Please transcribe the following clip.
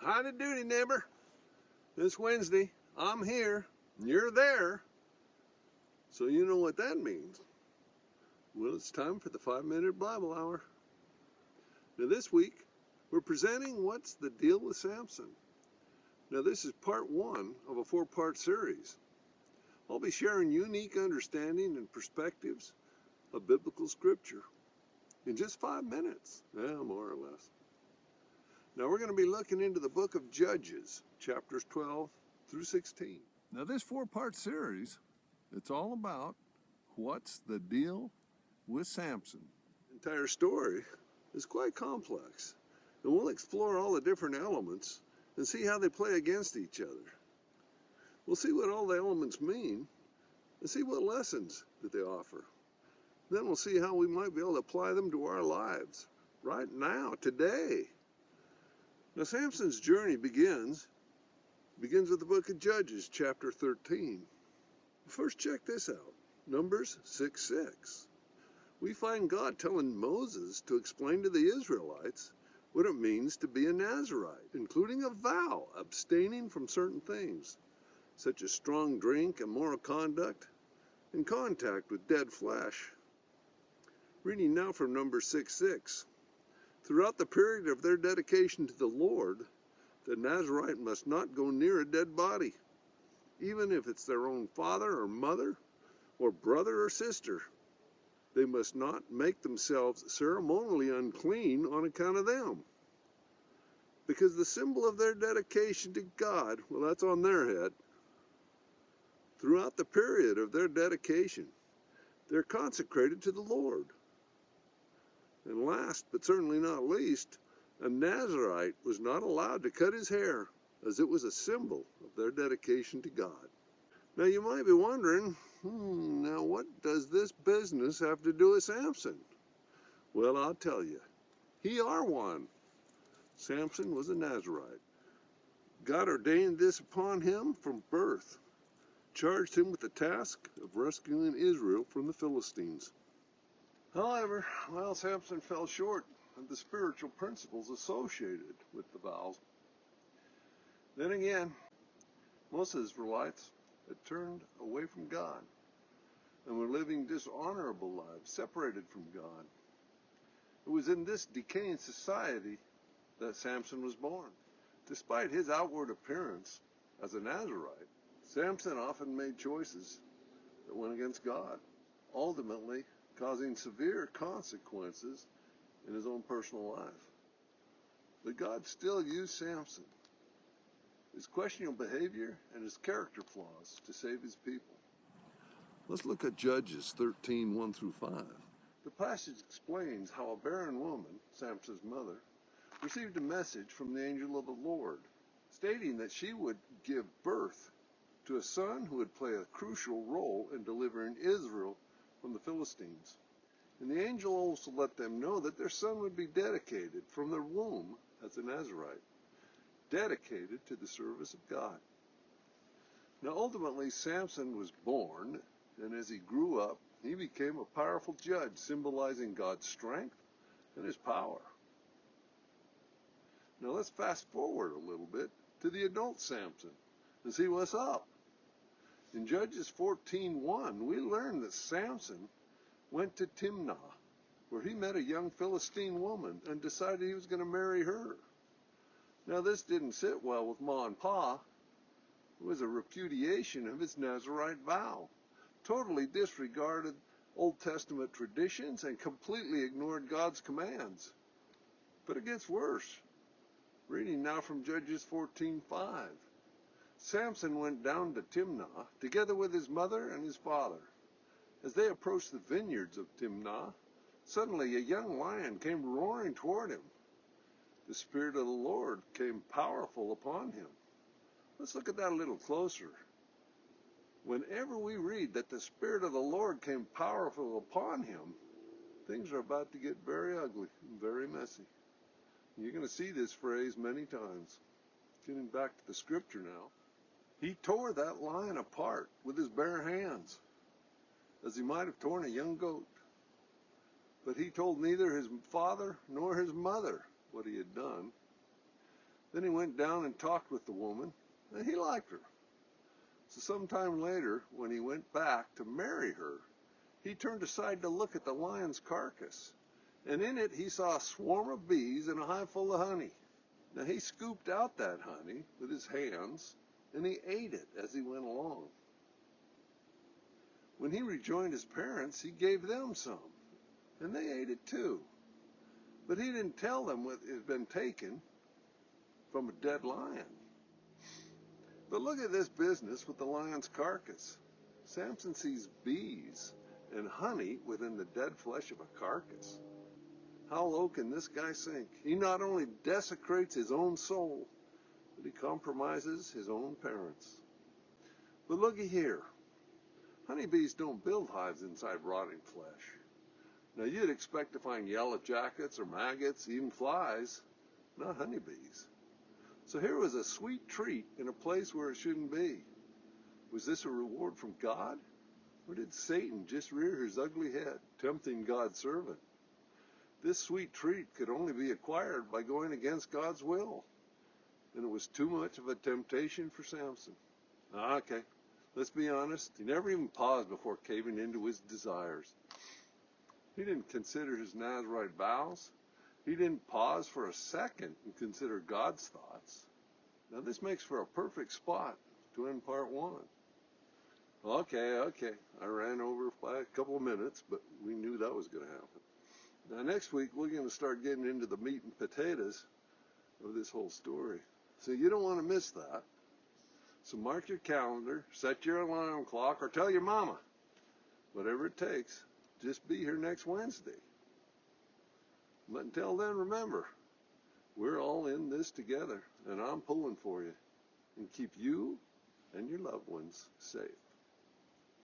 Howdy doody, neighbor. This Wednesday, I'm here, and you're there. So you know what that means. Well, it's time for the 5-minute Bible hour. Now this week, we're presenting What's the Deal with Samson? Now this is part 1 of a 4-part series. I'll be sharing unique understanding and perspectives of biblical scripture in just 5 minutes, more or less. Now we're going to be looking into the book of Judges, chapters 12 through 16. Now this 4-part series, it's all about what's the deal with Samson. The entire story is quite complex, and we'll explore all the different elements and see how they play against each other. We'll see what all the elements mean and see what lessons that they offer. Then we'll see how we might be able to apply them to our lives right now, today. Now Samson's journey begins with the book of Judges, chapter 13. First, check this out. Numbers 6:6. We find God telling Moses to explain to the Israelites what it means to be a Nazirite, including a vow abstaining from certain things, such as strong drink, immoral conduct, and contact with dead flesh. Reading now from Numbers 6:6. Throughout the period of their dedication to the Lord, the Nazirite must not go near a dead body, even if it's their own father or mother or brother or sister. They must not make themselves ceremonially unclean on account of them, because the symbol of their dedication to God, well, that's on their head. Throughout the period of their dedication, they're consecrated to the Lord. And last, but certainly not least, a Nazirite was not allowed to cut his hair, as it was a symbol of their dedication to God. Now you might be wondering, now what does this business have to do with Samson? Well, I'll tell you. He are one. Samson was a Nazirite. God ordained this upon him from birth, charged him with the task of rescuing Israel from the Philistines. However, Samson fell short of the spiritual principles associated with the vows. Then again, most Israelites had turned away from God and were living dishonorable lives, separated from God. It was in this decaying society that Samson was born. Despite his outward appearance as a Nazirite, Samson often made choices that went against God, ultimately causing severe consequences in his own personal life. But God still used Samson, his questionable behavior, and his character flaws to save his people. Let's look at Judges 13, 1 through 5. The passage explains how a barren woman, Samson's mother, received a message from the angel of the Lord, stating that she would give birth to a son who would play a crucial role in delivering Israel from the Philistines. And the angel also let them know that their son would be dedicated from their womb as a Nazirite, dedicated to the service of God. Now ultimately Samson was born, and as he grew up, he became a powerful judge, symbolizing God's strength and his power. Now let's fast forward a little bit to the adult Samson and see what's up. In Judges 14:1, we learn that Samson went to Timnah, where he met a young Philistine woman and decided he was going to marry her. Now this didn't sit well with Ma and Pa. It was a repudiation of his Nazirite vow, totally disregarded Old Testament traditions and completely ignored God's commands. But it gets worse. Reading now from Judges 14:5. Samson went down to Timnah together with his mother and his father. As they approached the vineyards of Timnah, suddenly a young lion came roaring toward him. The Spirit of the Lord came powerful upon him. Let's look at that a little closer. Whenever we read that the Spirit of the Lord came powerful upon him, things are about to get very ugly and very messy. You're going to see this phrase many times. Getting back to the scripture now. He tore that lion apart with his bare hands, as he might have torn a young goat. But he told neither his father nor his mother what he had done. Then he went down and talked with the woman, and he liked her. So sometime later, when he went back to marry her, he turned aside to look at the lion's carcass, and in it he saw a swarm of bees and a hive full of honey. Now he scooped out that honey with his hands, and he ate it as he went along. When he rejoined his parents, he gave them some, and they ate it too. But he didn't tell them what had been taken from a dead lion. But look at this business with the lion's carcass. Samson sees bees and honey within the dead flesh of a carcass. How low can this guy sink? He not only desecrates his own soul, but he compromises his own parents. But looky here. Honeybees don't build hives inside rotting flesh. Now you'd expect to find yellow jackets or maggots, even flies, not honeybees. So here was a sweet treat in a place where it shouldn't be. Was this a reward from God? Or did Satan just rear his ugly head, tempting God's servant? This sweet treat could only be acquired by going against God's will. And it was too much of a temptation for Samson. Okay, let's be honest. He never even paused before caving into his desires. He didn't consider his Nazirite vows. He didn't pause for a second and consider God's thoughts. Now this makes for a perfect spot to end part one. Okay, I ran over by a couple of minutes, but we knew that was going to happen. Now next week we're going to start getting into the meat and potatoes of this whole story. So you don't want to miss that. So mark your calendar, set your alarm clock, or tell your mama. Whatever it takes, just be here next Wednesday. But until then, remember, we're all in this together, and I'm pulling for you, and keep you and your loved ones safe.